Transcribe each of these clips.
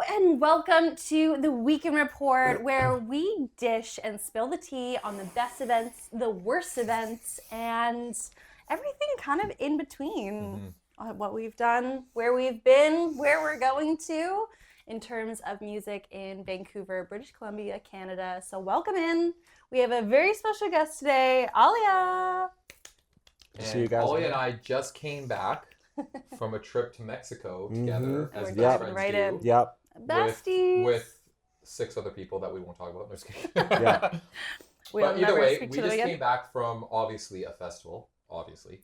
and welcome to the Weekend Report, where we dish and spill the tea on the best events, the worst events, and everything kind of in between. What we've done, where we've been, where we're going to in terms of music in Vancouver, British Columbia, Canada. So welcome in. We have a very special guest today, Allya. And Allya and I just came back from a trip to Mexico together as best friends right do. in. Yep. Besties. With 6 other people that we won't talk about. No, just kidding. Yeah. But either way, we just came back from obviously a festival. Obviously.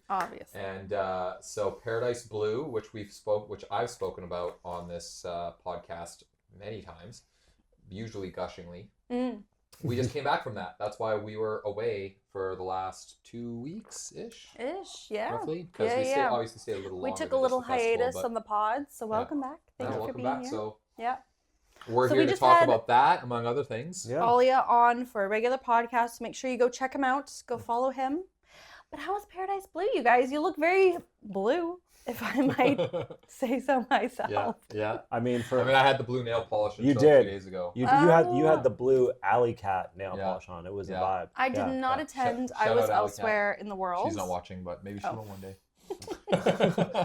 And so Paradise Blue, which I've spoken about on this podcast many times, usually gushingly. We just came back from that. That's why we were away for the last 2 weeks-ish. Yeah. Roughly. Because we obviously stayed a little longer. We took a little hiatus on the pod, so welcome back. Thank you for being here. So yeah. We're here to talk about that, among other things. Yeah. Allya on for a regular podcast. Make sure you go check him out. Go follow him. But how is Paradise Blue, you guys? You look very blue, if I might say so myself. Yeah. I mean, I had the blue nail polish you a did. few days ago. You had the blue Alley Cat nail polish on. It was a vibe. I did not attend. I was elsewhere in the world. She's not watching, but maybe she will one day.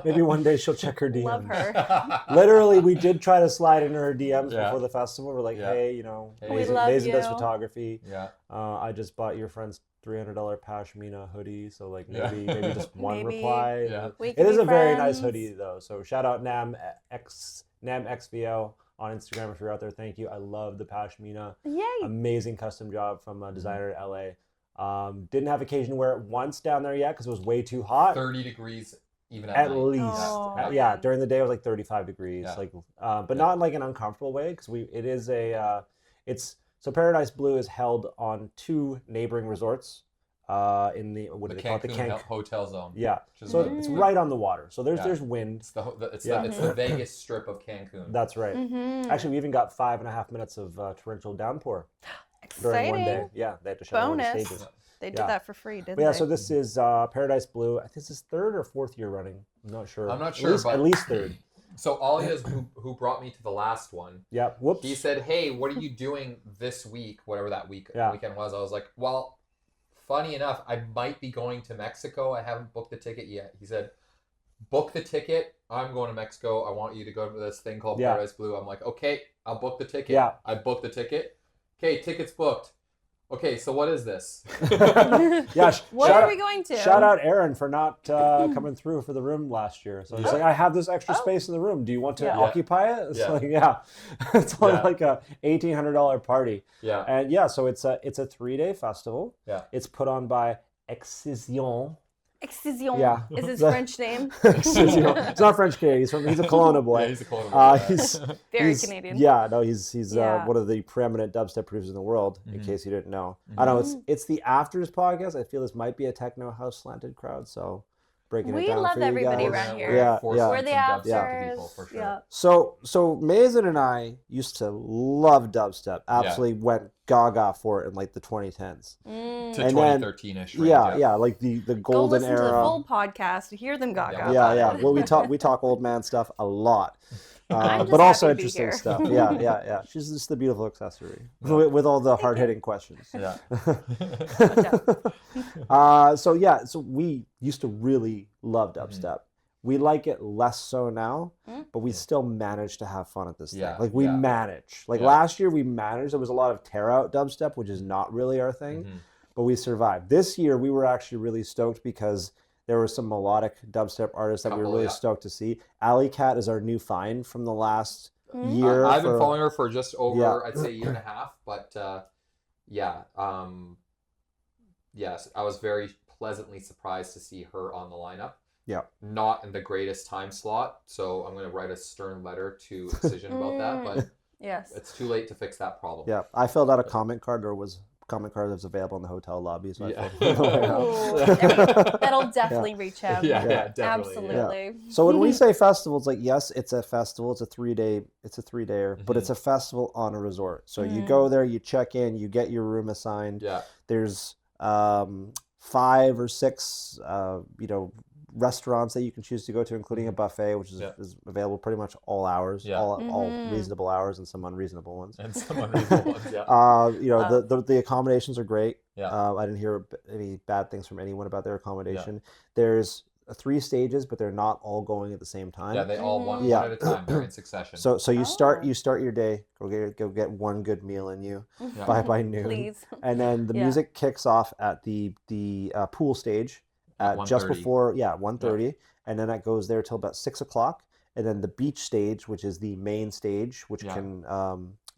Maybe one day she'll check her DMs. Love her. Literally, we did try to slide into her DMs before the festival. We're like, hey, Mazen does photography. Yeah. I just bought your friend's $300 pashmina hoodie, so like maybe just one reply. Yeah. It is a very nice hoodie though. So shout out NamXVO on Instagram if you're out there. Thank you. I love the pashmina. Yay! Amazing custom job from a designer in LA. Didn't have occasion to wear it once down there yet because it was way too hot. 30 degrees even at night. Least. Oh, yeah, during the day it was like 35 degrees. Yeah. But not in like an uncomfortable way because So Paradise Blue is held on 2 neighboring resorts in the Cancun Hotel Zone. Yeah, so it's right on the water. So there's wind. It's the Vegas strip of Cancun. That's right. Actually, we even got 5.5 minutes of torrential downpour during one day. Yeah, they had to shut down the stages. They did that for free, didn't they? So this is Paradise Blue. I think this is 3rd or 4th year running. I'm not sure. At least 3rd. So Allya's who brought me to the last one. Yeah. Whoops. He said, "Hey, what are you doing this week? Whatever that weekend was." I was like, "Well, funny enough, I might be going to Mexico. I haven't booked the ticket yet." He said, "Book the ticket. I'm going to Mexico. I want you to go to this thing called Paradise Blue." I'm like, "Okay, I'll book the ticket." Yeah. I booked the ticket. Okay, ticket's booked. Okay, so what is this? What are we going to? Shout out Aaron for not coming through for the room last year. So he's like, I have this extra space in the room. Do you want to occupy it? It's it's only like a $1,800 party. Yeah. And so it's a 3-day festival. Yeah. It's put on by Excision. Excision is his French name. Excision. It's not French Canadian. He's a Kelowna boy. Yeah, he's a Kelowna boy. He's very Canadian. Yeah, no, he's one of the preeminent dubstep producers in the world. In case you didn't know, I know it's the Afters podcast. I feel this might be a techno house slanted crowd, so breaking it down for you guys. We love everybody around here. Yeah. We're the Afters. For sure. Yeah. So Mazen and I used to love dubstep. Absolutely went gaga for it in like the 2010s. To 2013-ish. Right? Yeah, like the golden era. Go listen to the full podcast to hear them gaga. Yeah. Well, we talk old man stuff a lot. But also interesting stuff. Yeah. She's just the beautiful accessory with all the hard-hitting questions. Yeah. So we used to really love dubstep. We like it less so now, but we still manage to have fun at this thing. Like we manage. Like last year we managed. There was a lot of tear out dubstep, which is not really our thing, but we survived. This year we were actually really stoked because there were some melodic dubstep artists that we were really stoked to see. Alley Cat is our new find from the last year. I've been following her for just over, I'd say, a year and a half. But yes, I was very pleasantly surprised to see her on the lineup. Yeah. Not in the greatest time slot. So I'm going to write a stern letter to Excision about that. But it's too late to fix that problem. Yeah. I filled out a comment card. There was comment card that's available in the hotel lobby. So that'll definitely reach out. Yeah, definitely. Absolutely. Yeah. So when we say festival, it's like, yes, it's a festival. It's a 3-dayer, but it's a festival on a resort. So you go there, you check in, you get your room assigned. Yeah. There's 5 or 6, restaurants that you can choose to go to, including a buffet, which is available pretty much all hours, all reasonable hours and some unreasonable ones. The accommodations are great. I didn't hear any bad things from anyone about their accommodation. There's 3 stages, but they're not all going at the same time. Yeah, they all one at a time. They're in succession. So you start your day. Go get one good meal in you by noon. Please. And then the music kicks off at the pool stage at just before 1:30, and then that goes there till about 6 o'clock. And then the beach stage, which is the main stage, which can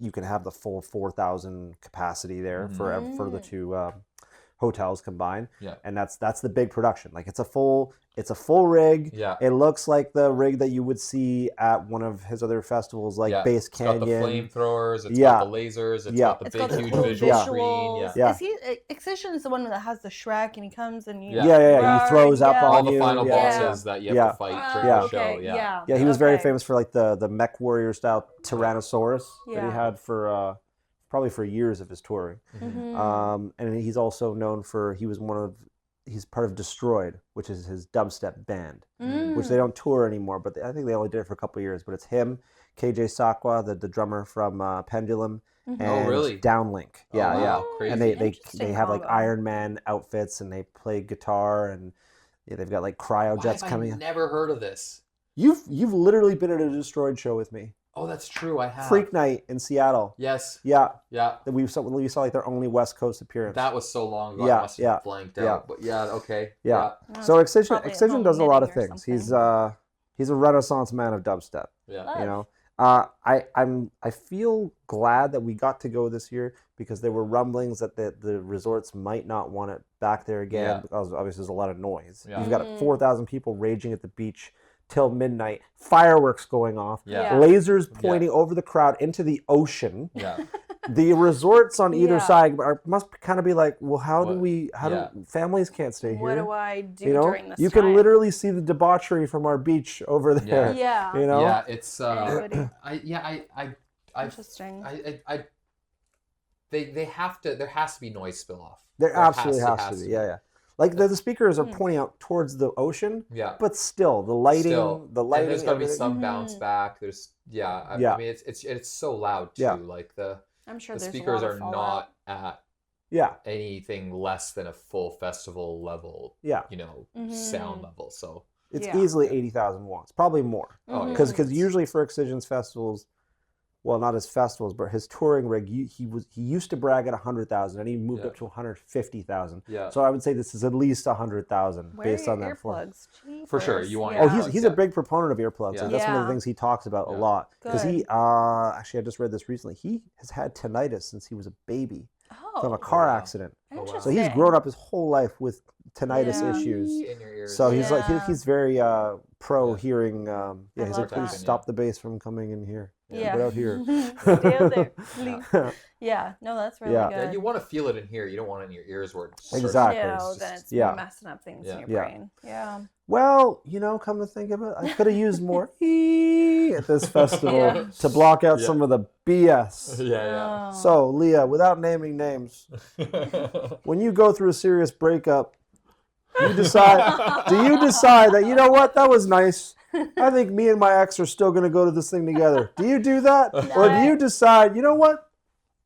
you can have the full 4,000 capacity there for the 2 hotels combined. And that's the big production. Like it's a full rig. It looks like the rig that you would see at one of his other festivals, like Base Canyon. It's got the flamethrowers, it's got the lasers, it's got the big huge visual screen. Is he Excision is the one that has the Shrek and he comes and he throws up on all the final bosses that you have to fight during the show. Yeah, he was very famous for like the Mech Warrior style Tyrannosaurus that he had for probably for years of his touring. And he's also known for he's part of Destroyed, which is his dubstep band, which they don't tour anymore, but I think they only did it for a couple of years. But it's him, KJ Sakwa, the drummer from Pendulum, and Downlink. Crazy. And they have like Iron Man outfits, and they play guitar, and they've got like cryo jets coming. I've never heard of this. You've literally been at a Destroyed show with me. Oh, that's true. I have. Freak Night in Seattle. Yes. Yeah. We saw like their only West Coast appearance. That was so long ago. I must have blanked out. But okay. So Excision does a lot of things. He's a renaissance man of dubstep. I feel glad that we got to go this year because there were rumblings that the resorts might not want it back there again because obviously there's a lot of noise. You've got 4,000 people raging at the beach till midnight, fireworks going off, lasers pointing over the crowd into the ocean. The resorts on either side must kind of be like, well, how do families can't stay here? What do I do during this time? You can literally see the debauchery from our beach over there. It's interesting. They have to. There has to be noise spill off. There absolutely has to be. Like the speakers are pointing out towards the ocean, but still the lighting. And there's got to be some bounce back. There's I mean it's so loud too. Like I'm sure the speakers are not at anything less than a full festival level. Sound level. So it's easily 80,000 watts, probably more. Because usually for Excision's festivals. Well, not his festivals, but his touring rig. He used to brag at 100,000, and he moved up to 150,000. So I would say this is at least 100,000 based on that. Earplugs? For sure, you want. He's a big proponent of earplugs. Like, that's one of the things he talks about a lot. Because he actually, I just read this recently. He has had tinnitus since he was a baby from a car accident. So he's grown up his whole life with tinnitus issues. In your ears. So he's he's very pro hearing. He's like, please stop the bass from coming in here. Get out here. Stay out there, please. No, that's really good. Yeah, you want to feel it in here. You don't want it in your ears where it's exactly. Then it's messing up things in your brain. Well, come to think of it, I could have used more at this festival to block out some of the BS. So, Leah, without naming names, when you go through a serious breakup, do you decide that, you know what, that was nice. I think me and my ex are still going to go to this thing together. Do you do that? Or do you decide, you know what?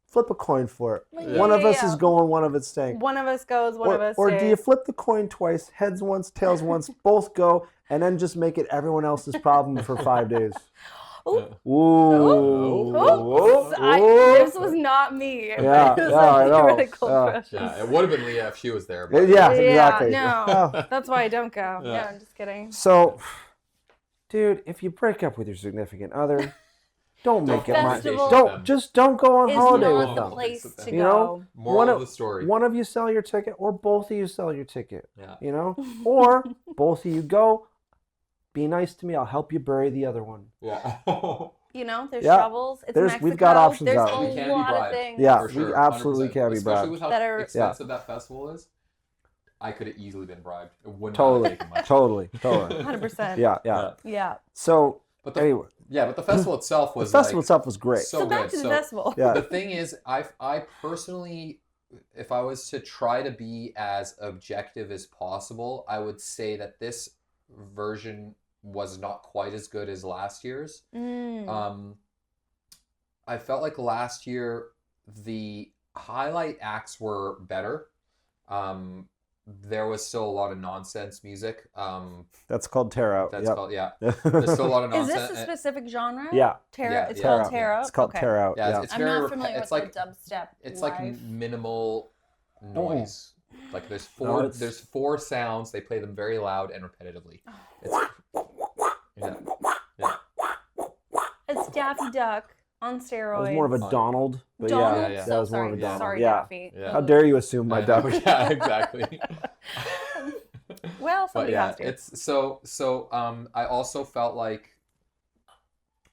Flip a coin for it. One of us is going, one of it's staying. One of us goes, one of us stays. Or do you flip the coin twice, heads once, tails once, both go, and then just make it everyone else's problem for 5 days? Ooh. This was not me. I know. It would have been Leah if she was there. But... exactly. No, that's why I don't go. No, I'm just kidding. So... Dude, if you break up with your significant other, don't make it don't go on holiday with them. Place to go. Moral of the story. One of you sell your ticket, or both of you sell your ticket. Or both of you go. Be nice to me. I'll help you bury the other one. There's shovels. It's Mexico. We've got options There's out. a lot of things. Yeah, we absolutely can be bribed. Especially with how expensive that festival is. I could have easily been bribed. It wouldn't have taken much. Totally. 100%. Yeah. So, anyway. Yeah, but the festival itself was great. So back to the festival. The thing is, I personally, if I was to try to be as objective as possible, I would say that this version was not quite as good as last year's. I felt like last year the highlight acts were better. There was still a lot of nonsense music. That's called tear out. That's called, yeah. There's still a lot of Is nonsense. this a specific genre? Yeah. It's called tear out. It's called tear out. Yeah, Yeah. it's I'm very not familiar with like the dubstep. it's live. like minimal noise. Like there's four sounds. They play them very loud and repetitively. It's Daffy Duck on steroids. That was more of a Donald. But Donald? yeah, that was more of a Donald. Sorry, yeah. Daffy. Yeah. How dare you assume my duck? Yeah, exactly. Well, somebody has to. It's so. I also felt like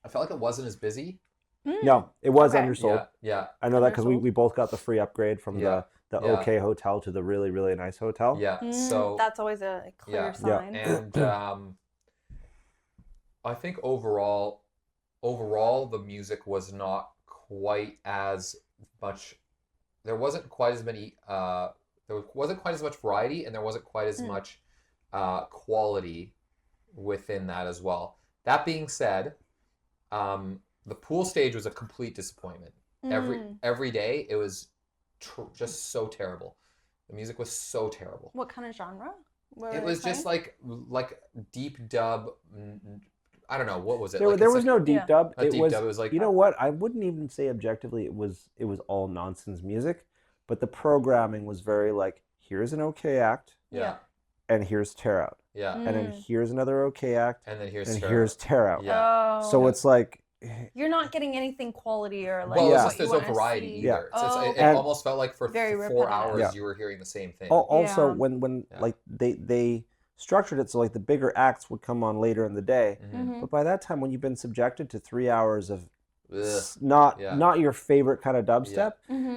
it wasn't as busy. No, it was undersold. Yeah. I know that because we both got the free upgrade from the OK hotel to the really, really nice hotel. Yeah. So that's always a clear sign. And I think overall the music was not quite as much. There wasn't quite as many. There wasn't quite as much variety, and there wasn't quite as much quality within that as well. That being said, the pool stage was a complete disappointment. Every day it was just so terrible. The music was so terrible. What kind of genre? It was just like deep dub. I don't know, what was it? There was no deep dub. It was like, you know what? I wouldn't even say objectively it was all nonsense music, but the programming was very like, here's an OK act. Yeah. And here's tear out. Yeah. And then here's another OK act. And then here's tear out. Yeah. Oh. So it's like, you're not getting anything quality or like. Well, yeah. there's no variety either. Yeah. It almost felt like for Very 4 hours Yeah. you were hearing the same thing. Also, when like they structured it so like the bigger acts would come on later in the day, but by that time when you've been subjected to 3 hours of not your favorite kind of dubstep,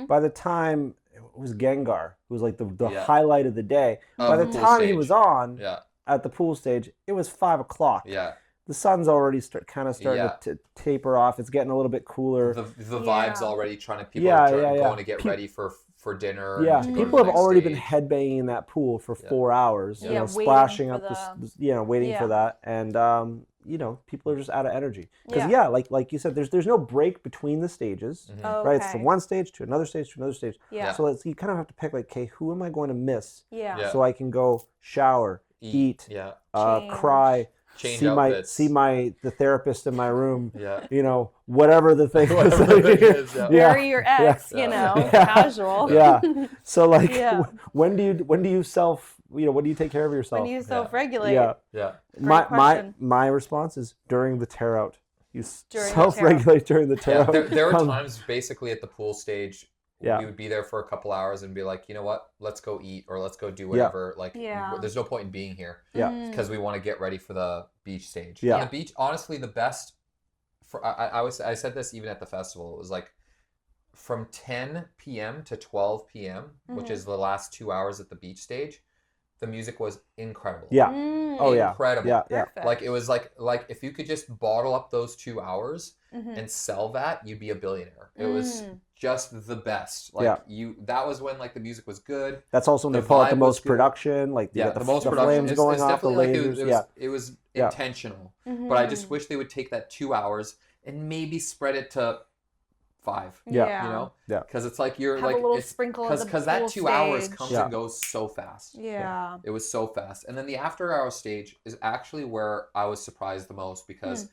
by the time it was Gengar, who was like the highlight of the day. By the time he was on at the pool stage, it was 5 o'clock. Yeah. The sun's already starting to taper off. It's getting a little bit cooler. The vibe's already trying to people are going to get ready for dinner. Yeah, and people have already been headbanging in that pool for 4 hours, you know, splashing up waiting for that, and you know, people are just out of energy because like you said, there's no break between the stages, right? It's from one stage to another stage to another stage. Yeah. So you kind of have to pick like, okay, who am I going to miss? Yeah. So I can go shower, eat, cry. Change see outfits. the therapist in my room. Yeah. You know, whatever the thing is. Bury your ex, you know, casual. Yeah. So like, when do you take care of yourself? When do you self-regulate? Yeah. My response is during the tear out. You self-regulate during the tear out. There were times basically at the pool stage. We would be there for a couple hours and be like, you know what, let's go eat or let's go do whatever. Like, there's no point in being here. Because we want to get ready for the beach stage. Yeah. And the beach, honestly, the best. I said this even at the festival. It was like from 10 p.m. to 12 p.m., which is the last 2 hours at the beach stage. The music was incredible. Yeah. Incredible. Yeah. Perfect. Like it was like if you could just bottle up those 2 hours and sell that, you'd be a billionaire. It was just the best. Like that was when like the music was good. That's also when they pull out the most production. Like the most the production. flames going off, the lasers. It was intentional. But I just wish they would take that 2 hours and maybe spread it to 5. You know? Yeah. Because it's like you're have like a little sprinkle because that 2 hours comes and goes so fast. Yeah. It was so fast. And then the after hour stage is actually where I was surprised the most because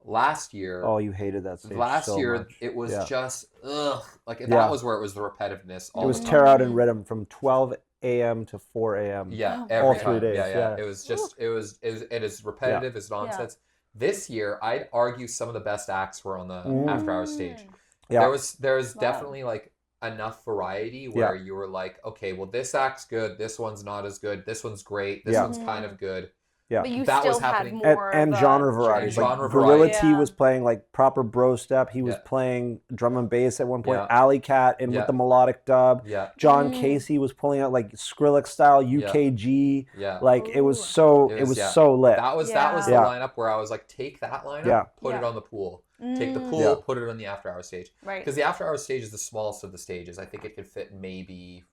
last year. Oh, you hated that stage. Last year much. it was just that was where it was the repetitiveness. It was tear out and rhythm from 12 a.m. to 4 a.m. Yeah, all 3 days. Yeah. It was just it is repetitive. It's nonsense. This year, I'd argue some of the best acts were on the after hours stage. Yeah. There was definitely like enough variety where you were like, okay, well this act's good, this one's not as good, this one's great, this one's kind of good. Yeah, but you that still was happening. Had more and genre variety. Genre Gorilla variety. T was playing like proper bro step. He was playing drum and bass at one point. Alley Cat in with the melodic dub. Yeah. John Casey was pulling out like Skrillex style UKG. Yeah. Like it was so lit. That was the lineup where I was like, take that lineup, put it on the pool. Take the pool, put it on the after hour stage. Right. Because the after hour stage is the smallest of the stages. I think it could fit maybe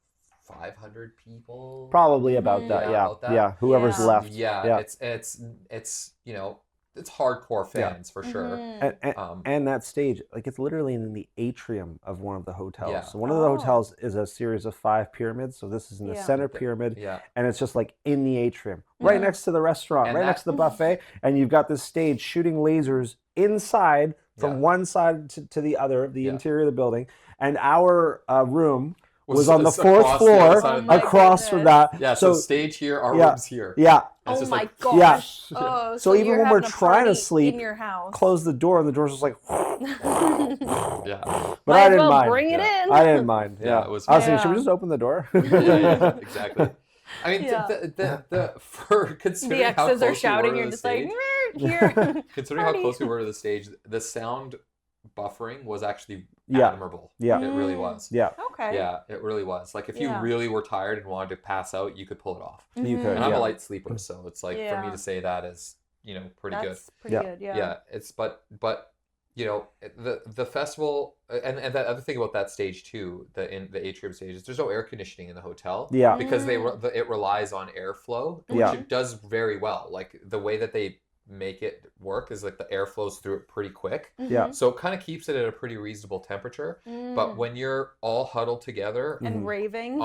500 people. Probably about that. Yeah. About that. Yeah. Whoever's left. Yeah. It's you know, it's hardcore fans for sure. And that stage, like it's literally in the atrium of one of the hotels. Yeah. So one of the hotels is a series of 5 pyramids. So this is in the center pyramid. Yeah. And it's just like in the atrium, right next to the restaurant, right next to the buffet. And you've got this stage shooting lasers inside from one side to the other, the interior of the building. And our room was on the 4th floor across from that. Yeah, so stage here, our room's here. Yeah. Oh my like, gosh. Yeah. Oh, so even when we're trying to sleep, in your house, close the door and the door's just like yeah. But I didn't mind. Bring it in. I didn't mind. Yeah. It was I was thinking, should we just open the door? yeah, exactly. I mean, the for considering the exes how are shouting, you're just stage, like, here. Considering how close we were to the stage, the sound buffering was actually admirable. Yeah. It really was. Yeah. Okay. Yeah, it really was. Like if you really were tired and wanted to pass out, you could pull it off. You could. And I'm a light sleeper, so it's like for me to say that is, you know, pretty good. Pretty good. Yeah. Yeah, it's but you know, the festival and the other thing about that stage too, the atrium stage, is there's no air conditioning in the hotel. Yeah. Because it relies on airflow, which it does very well. Like the way that they make it work is like the air flows through it pretty quick. Yeah. So it kind of keeps it at a pretty reasonable temperature. But when you're all huddled together and raving,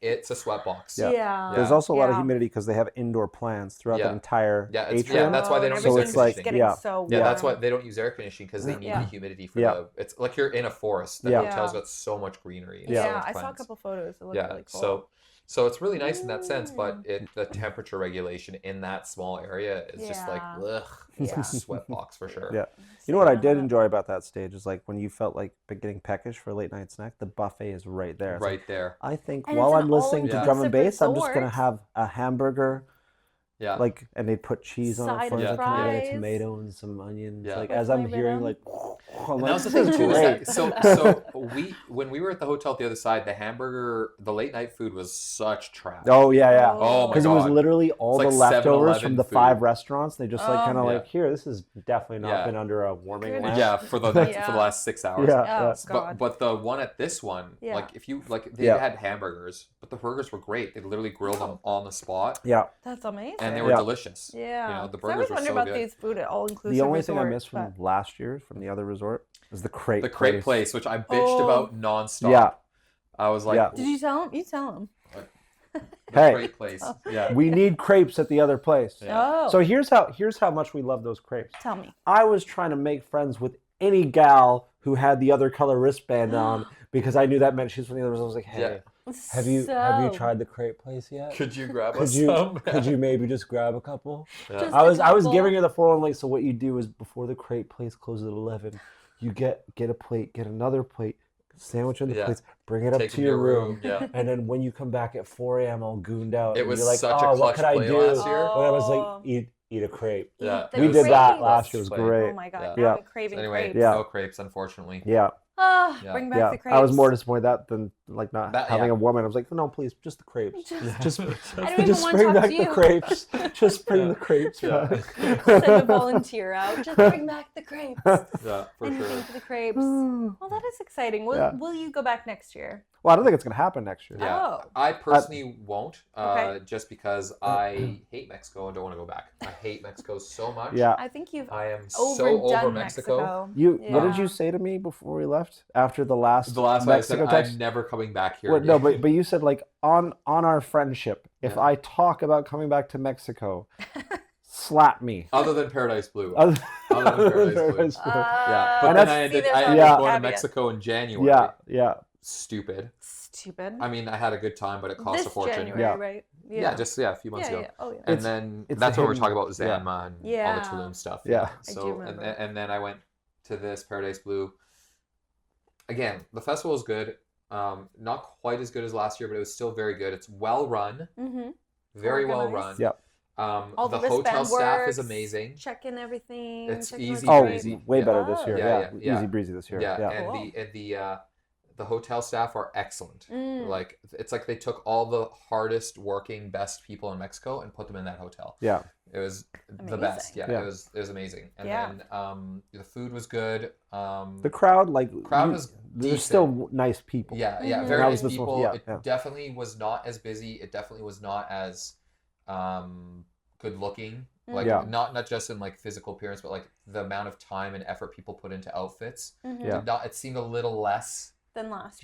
it's a sweatbox. Yeah. There's also a lot of humidity because they have indoor plants throughout the entire atrium. Yeah, that's why they don't use so air it's like conditioning. That's why they don't use air conditioning, because they need the humidity for the. It's like you're in a forest. The hotel's got so much greenery. And I saw a couple photos. It looked really cool. So it's really nice in that sense, but the temperature regulation in that small area is just like, ugh, it's a sweat box for sure. Yeah. You know what I did enjoy about that stage is like when you felt like getting peckish for a late night snack, the buffet is right there. It's right there. I think while I'm listening to drum and bass, I'm just going to have a hamburger. Yeah. Like, and they put cheese on it for me, like tomato and some onions. Yeah. Like as I'm hearing like, and that was the thing too. Is that, so when we were at the hotel at the other side, the hamburger, the late night food was such trash. Oh yeah. Oh my god. Because it was literally all the leftovers from the 5 food. Restaurants. They just like kind of like, here, this has definitely not been under a warming lamp. Yeah, for the last 6 hours. Yeah. But the one at this one, like if you they had hamburgers, but the burgers were great. They literally grilled them on the spot. Yeah. That's amazing. And they were delicious. Yeah. You know, the burgers were so good. I always wonder about these food at all-inclusive The only thing I missed from last year, from the other resort, is the crepe The crepe place, which I bitched about nonstop. Yeah. I was like... Did you tell him? You tell him. The crepe place. Yeah. We need crepes at the other place. Yeah. So here's how much we love those crepes. Tell me. I was trying to make friends with any gal who had the other color wristband on because I knew that meant she's from the other resort. I was like, hey... Have you tried the crepe place yet? Could you grab us some? Could you maybe just grab a couple? Yeah. I was giving her the 411. So what you do is before the crepe place closes at 11, you get a plate, get another plate, sandwich in the plates, bring it up to your room, and then when you come back at 4 a.m. all gooned out, it was you're like, such a clutch what could I play do? last year. And I was like, eat a crepe. Yeah, we did that last year. It was great. Oh my god, yeah. I'm craving anyway, crepes. No crepes, unfortunately. Yeah. Bring back the crepes. I was more disappointed than like not having a woman. I was like, no, please, just the crepes. Just bring back the crepes. Just bring the crepes back. Send a volunteer out. Just bring back the crepes. Yeah, for Anything for the crepes. Well, that is exciting. Will you go back next year? Well, I don't think it's going to happen next year. Yeah, I personally won't, just because I hate Mexico and don't want to go back. I hate Mexico so much. Yeah, I think I am so over Mexico. What did you say to me before we left? After the last Mexico text? I'm never coming back here. No, but you said like on our friendship, if I talk about coming back to Mexico, slap me. Other than Paradise Blue. Other than Paradise Blue. Yeah, but then I ended up going to Mexico in January. Yeah. Stupid. I mean, I had a good time, but it cost a fortune. January, right? Yeah, just a few months ago. Yeah. Oh, yeah. And then that's when we're talking about Zanma and all the Tulum stuff. Yeah. So and then I went to this Paradise Blue. Again, the festival is good. Not quite as good as last year, but it was still very good. It's well run. Mm-hmm. Very well run. Yep. The hotel staff is amazing. Checking everything. It's easy breezy. Way better this year. Yeah. Easy breezy this year. Yeah. And the hotel staff are excellent. Like it's like they took all the hardest working best people in Mexico and put them in that hotel. Yeah. It was the best. Yeah. It was amazing. And then the food was good. The crowd there's still nice people. Yeah, Mm-hmm. very nice people. Yeah, it definitely was not as busy. It definitely was not as good looking. Like not just in like physical appearance, but like the amount of time and effort people put into outfits. It seemed a little less than last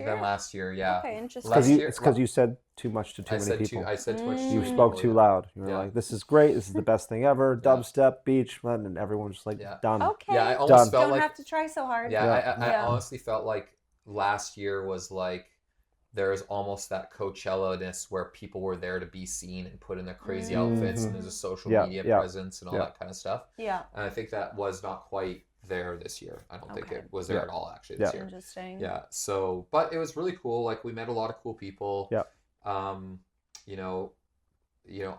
year. Yeah. Okay, interesting. It's because you said too much to too many people. I said too much. You spoke too loud. You were like, "This is great. This is the best thing ever." Dubstep, beach, and everyone's just like, "Done." Okay. Yeah, I almost felt don't have to try so hard. Yeah, I honestly felt like last year was like there was almost that Coachella-ness where people were there to be seen and put in their crazy outfits, and there's a social media presence and all that kind of stuff. Yeah. And I think that was not quite there this year. I don't think it was there at all actually this year. Interesting. Yeah. So, but it was really cool. Like we met a lot of cool people. Yeah. You know,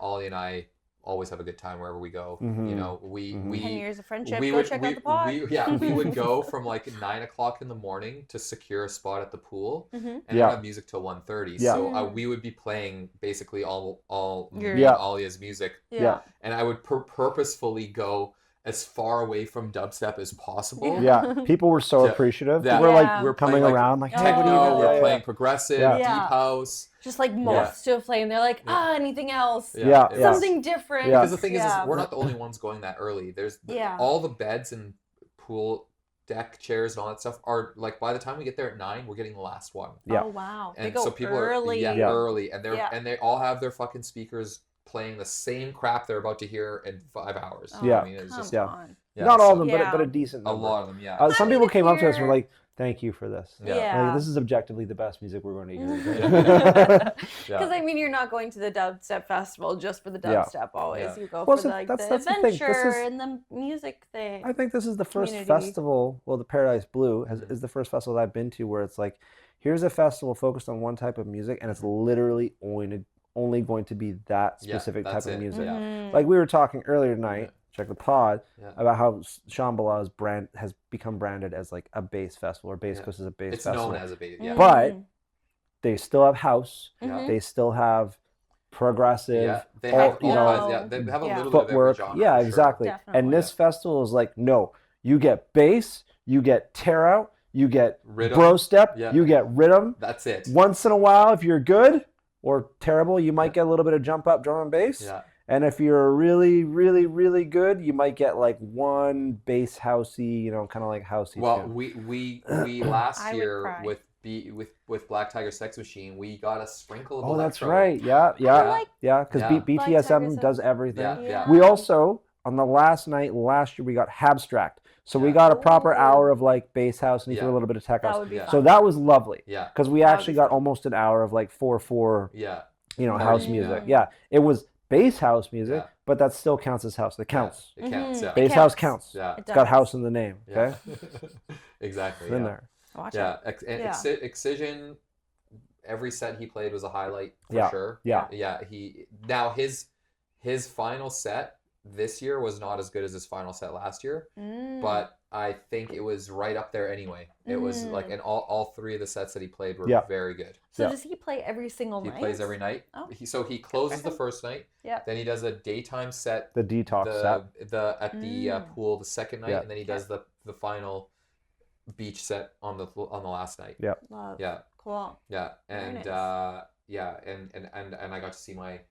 Allya and I always have a good time wherever we go. You know, we 10 years of friendship. we Go would, check we, out the pod. we would go from like 9 o'clock in the morning to secure a spot at the pool, and have music till 1:30. Yeah. So we would be playing basically all Allya's music. Yeah. And I would purposefully go as far away from dubstep as possible. Yeah, people were so appreciative. Yeah. We're coming around like techno. We're playing progressive, deep house. Just like moths to a flame. They're like, anything else? Something different. Because the thing is we're not the only ones going that early. There's all the beds and pool deck chairs and all that stuff are like by the time we get there at 9, we're getting the last one. Oh wow! And they go so people early. are early, and they all have their fucking speakers playing the same crap they're about to hear in 5 hours. I mean, it's just not all of them, but a decent number. A lot of them, some people came up to us and were like, "Thank you for this. Like, this is objectively the best music we're going to hear." Because I mean, you're not going to the dubstep festival just for the dubstep. Always, you go for like the adventure and the music thing. I think this is the first festival. Well, the Paradise Blue is the first festival that I've been to where it's like, here's a festival focused on one type of music, and it's literally only going to be that specific type of music. Like we were talking earlier tonight, check the pod, about how Shambhala's brand has become branded as like a bass festival, or Bass Coast is a bass festival. It's known as a bass, But they still have house. They still have progressive. They have they have a little footwork. bit of every genre. Exactly. Definitely. And this festival is like, no, you get bass, you get tear out, you get rhythm. Bro step, you get rhythm. That's it. Once in a while, if you're good or terrible, you might get a little bit of jump up drum and bass. Yeah. And if you're really, really, really good, you might get like one bass housey, kind of like housey. Well, tune. we last year with Black Tiger Sex Machine, we got a sprinkle of electro. That's right. Yeah. Because BTSM does everything. We also, on the last night last year, we got Habstract. So we got a proper hour of like bass house and you threw a little bit of tech house. So that was lovely. Yeah. Because we actually got almost an hour of like 4/4. House music. Yeah. It was bass house music, but that still counts as house. It counts. It counts. Yeah. Bass house counts. Yeah. It's got house in the name. Okay. Exactly. It's in there. Watch it. Excision. Every set he played was a highlight for sure. Yeah. His final set this year was not as good as his final set last year, but I think it was right up there anyway. It was like, and all 3 of the sets that he played were very good. So does he play every single night? He plays every night. Oh. He closes the first night. Then he does a daytime set. The detox set. At the pool the second night, and then he does the final beach set on the last night. Yeah. Love. Yeah. Cool. Yeah, and nice. And I got to see my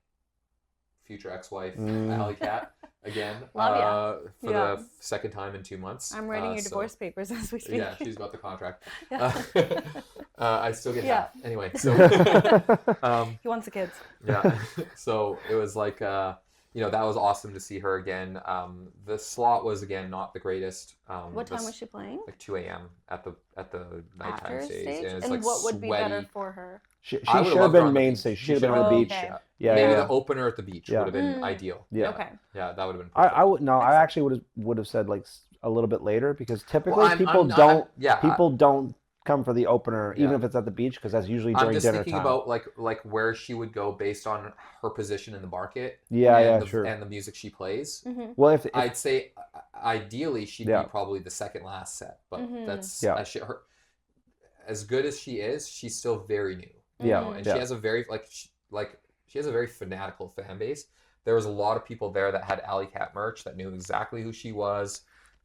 future ex-wife, Allya, again Love for the second time in 2 months. I'm writing your divorce papers as we speak. Yeah, she's got the contract. I still get half. Anyway, so he wants the kids. Yeah, so it was like that was awesome to see her again. The slot was again not the greatest. What time was she playing? Like 2 a.m. at the nighttime stage. And, it's and like what would sweaty. be better for her? She should have been main stage. She should have been on the beach. Okay. Maybe the opener at the beach would have been ideal. Yeah. Okay. Yeah, that would have been perfect. I actually would have said like a little bit later, because typically people don't come for the opener, even if it's at the beach, because that's usually during dinner time. I'm just thinking about like where she would go based on her position in the market. Sure. And the music she plays. Mm-hmm. Well, if I'd say ideally she'd be probably the second last set, but that's her. As good as she is, she's still very new. And she has a very she has a very fanatical fan base. There was a lot of people there that had Alley Cat merch that knew exactly who she was.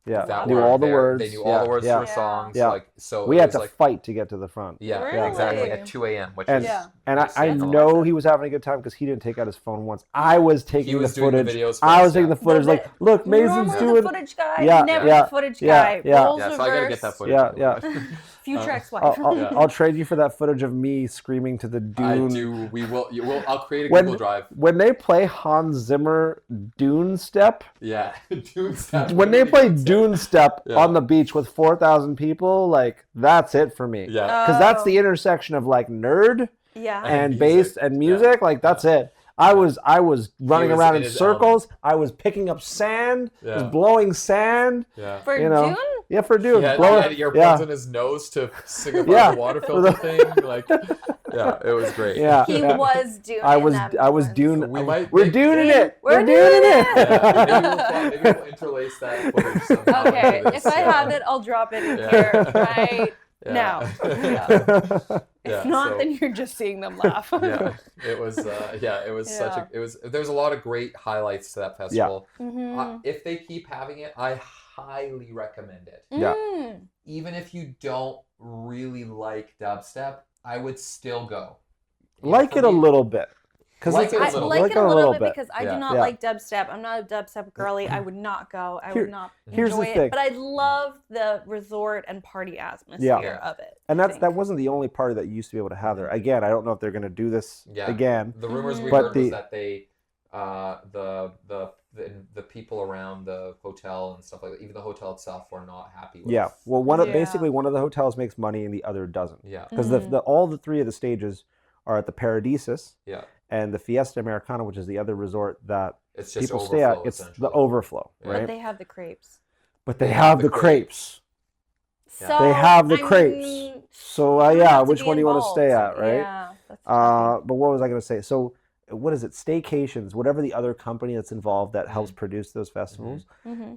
Yeah, knew all the words. They knew all the words to our songs. Yeah. Like, so we had to fight to get to the front. Yeah, really? exactly. At 2 a.m., which is... And I know he was having a good time because he didn't take out his phone once. I was taking the footage. I was taking the footage. Like, look, Mazen's doing... the footage guy. Never the footage guy. Roles so I gotta get that footage. Yeah. Future ex-wife. I'll trade you for that footage of me screaming to the Dune. I do. We will. I'll create a Google Drive. When they play Hans Zimmer Dune Step. Yeah, Dune Step. When they play Dune Step on the beach with 4,000 people, like, that's it for me. Yeah. Because that's the intersection of, like, nerd and bass and music. Like, that's it. I was running around in circles. I was picking up sand. I was blowing sand. Yeah. For Dune? Yeah, for Dune. He had earplugs in his nose to sing about the water filter thing. Like, it was great. Yeah. He was Dune. I was Dune. So we're doing it. We're doing it. Maybe we'll interlace that footage sometime. Okay, if I have it, I'll drop it in here right now. If not, then you're just seeing them laugh. It was such a, there's a lot of great highlights to that festival. If they keep having it, I highly recommend it. Even if you don't really like dubstep, I would still go. Like it a little bit. I like it a little bit because I do not like dubstep. I'm not a dubstep girly. I would not go. I would not enjoy it. But I love the resort and party atmosphere of it. And that wasn't the only party that you used to be able to have there. Again, I don't know if they're going to do this again. The rumors we heard was that they, the people around the hotel and stuff like that, even the hotel itself, were not happy with. Yeah. Well, basically one of the hotels makes money and the other doesn't. Yeah. Because all the three of the stages are at the Paradisus. Yeah. And the Fiesta Americana, which is the other resort that people overflow, stay at, it's the overflow, right? But they have the crepes. But they have the crepes. So, they have the crepes. So which one do you want to stay at, right? Yeah. That's but what was I going to say? So what is it? Staycations, whatever the other company that's involved that helps produce those festivals,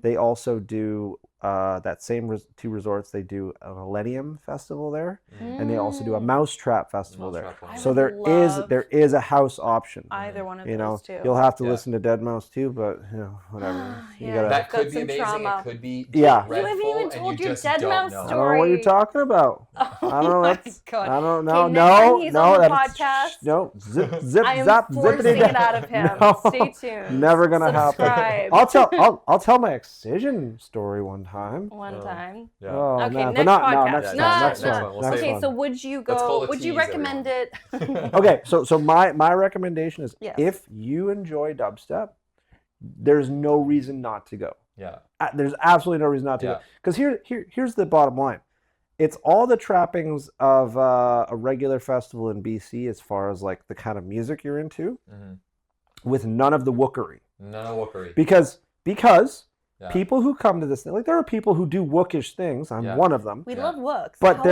they also do that same two resorts. They do a Millennium Festival there, and they also do a Mousetrap Festival there. So there is a house option. Either one of those two. You'll have to listen to Dead Mouse too, but whatever. That could be amazing. Trauma. It could be you haven't even told your Dead Mouse story. I don't know what you're talking about. I don't know. God. I don't know. Okay, no, he's no, on the podcast. No, zip, I am zap, forcing it out of him. No, stay tuned. Never gonna Subscribe. happen. I'll tell my Excision story one time. Yeah. Oh, okay, no, next podcast. Next one. Okay, so would you go? Would you recommend it? Okay, so my recommendation is if you enjoy dubstep, there's no reason not to go. Yeah. There's absolutely no reason not to go. Because here's the bottom line. It's all the trappings of a regular festival in BC as far as like the kind of music you're into, with none of the wookery. None of wookery. Because people who come to this thing, like there are people who do wookish things. I'm one of them. We love wooks. But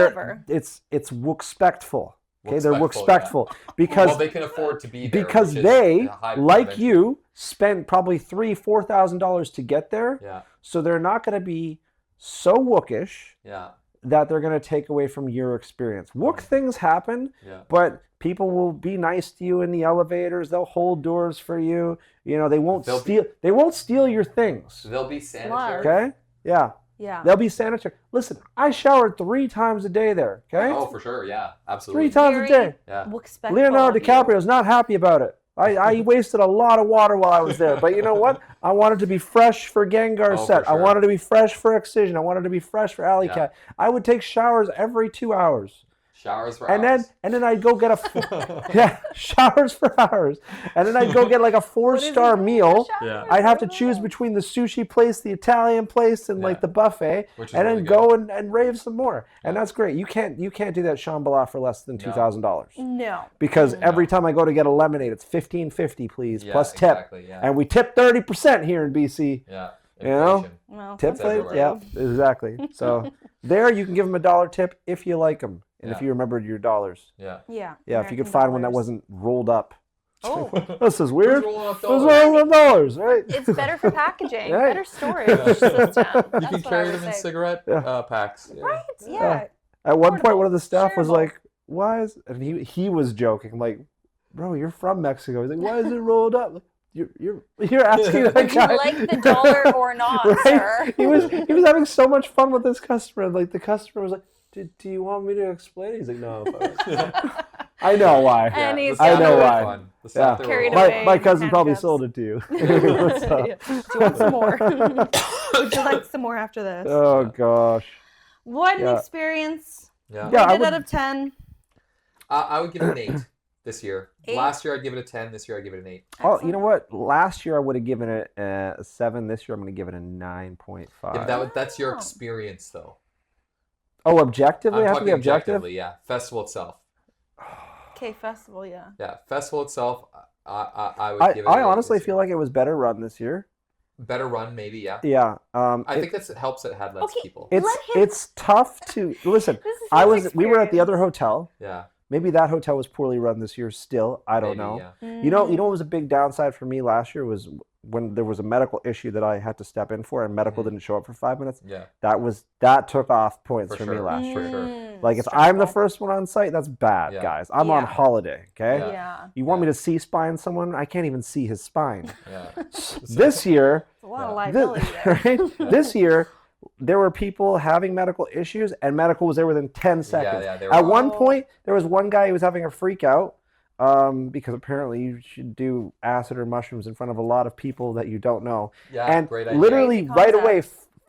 it's wookspectful. Okay, they're wookspectful because they can afford to be there. Because they, like you, spent probably $3,000-$4,000 to get there. Yeah. So they're not going to be so wookish. Yeah. That they're going to take away from your experience. Wook things happen, but people will be nice to you in the elevators. They'll hold doors for you. You know, they won't steal your things. They'll be sanitary. Okay? Yeah. Yeah. They'll be sanitary. Listen, I showered 3 times a day there. Okay? Oh, for sure. Yeah, absolutely. 3 times a day. Yeah. Leonardo DiCaprio's not happy about it. I wasted a lot of water while I was there. But you know what? I wanted to be fresh for Gengar's set. Sure. I wanted to be fresh for Excision. I wanted to be fresh for Allya. I would take showers every 2 hours. Showers for hours. And then I'd go get showers for hours. And then I'd go get like a 4-star meal. Yeah. I'd have to choose between the sushi place, the Italian place, and like the buffet, and then really go and rave some more. And that's great. You can't do that Shambhala for less than $2,000. No. Because every time I go to get a lemonade, it's $15.50, please, plus tip. Exactly, and we tip 30% here in BC. Yeah. You know? Well, tip rate? Yeah, exactly. So there you can give them a $1 tip if you like them. And if you remembered your dollars. Yeah. Yeah. Yeah, if you could find one that wasn't rolled up. Oh. This is weird. This is $1, right? It's better for packaging, better storage system. You can carry them in cigarette packs. Yeah. Right, yeah. At one point, one of the staff was like, why is... And he was joking, like, bro, you're from Mexico. He's like, why is it rolled up? Like, You're asking that Would guy. you like the dollar or not, right? sir? He was having so much fun with this customer. Like the customer was like, "Do you want me to explain it?" He's like, "No." I know why. And he's I know why. Yeah. Carried away. My cousin probably sold it to you. Do you want some more? Would you like some more after this? Oh gosh. What an experience. Yeah. Rate it out of 10. I would give it an 8 this year. 8? Last year I'd give it a 10. This year I'd give it an 8. Oh, you know what? Last year I would have given it a 7. This year I'm going to give it a 9.5. Yeah, but that's your experience, though. Oh, objectively? I have to be objective? Objectively, yeah. Festival itself. Okay, festival, yeah. Yeah, festival itself, I would give it I honestly feel like it was better run this year. Better run, maybe, yeah. Yeah. I think that helps it had less people. It's tough to listen. We were at the other hotel. Yeah. Maybe that hotel was poorly run this year still. I don't know. Yeah. You know what was a big downside for me last year was when there was a medical issue that I had to step in for and medical didn't show up for 5 minutes. Yeah. That took off points for me last year. For sure. Like if I'm the first one on site, that's bad, guys. I'm on holiday, okay? Yeah. You want me to C-spine someone? I can't even see his spine. Yeah. This year, a lot of liability there. right? This year, there were people having medical issues, and medical was there within 10 seconds. At one point, there was one guy who was having a freak out because apparently you should do acid or mushrooms in front of a lot of people that you don't know. Yeah, and great idea. literally right away,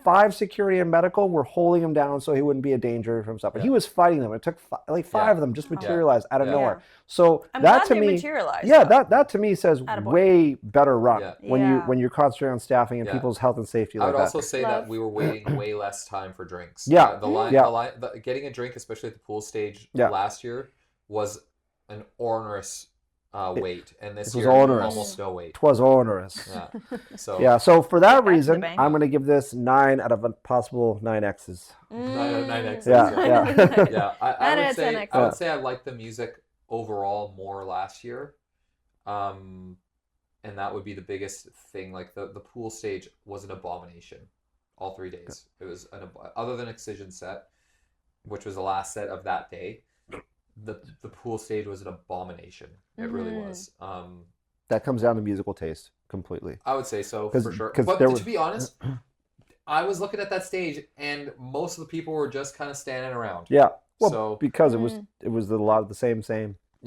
5 security and medical were holding him down so he wouldn't be a danger for himself. And he was fighting them. It took 5 of them just materialized out of nowhere. So I'm that glad to they me, materialized, that to me says way better run when you're concentrating on staffing and people's health and safety. I would like also say that we were waiting way less time for drinks. Yeah. Getting a drink, especially at the pool stage last year, was an onerous wait, and this year almost no wait. 'Twas onerous. Yeah. So for that reason, I'm going to give this 9 out of a possible 9 X's. 9 out of 9 X's. Yeah. I would say I liked the music overall more last year, and that would be the biggest thing. Like the pool stage was an abomination, all 3 days. It was other than Excision set, which was the last set of that day. The pool stage was an abomination. It really was. That comes down to musical taste completely. I would say so for sure. But to be honest, I was looking at that stage, and most of the people were just kind of standing around. Yeah. Well, because it was a lot of the same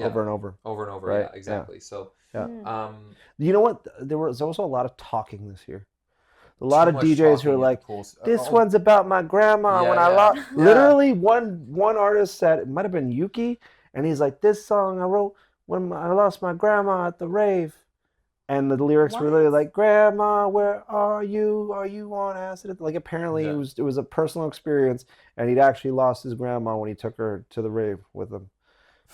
over and over. Over and over. Right? Yeah, exactly. Yeah. So. Yeah. You know what? There was also a lot of talking this year. A lot of DJs who are like, "This one's about my grandma when I lost." Literally, one artist said, it might have been Yuki, and he's like, "This song I wrote when I lost my grandma at the rave," and the lyrics were literally like, "Grandma, where are you? Are you on acid?" Like apparently it was a personal experience, and he'd actually lost his grandma when he took her to the rave with him.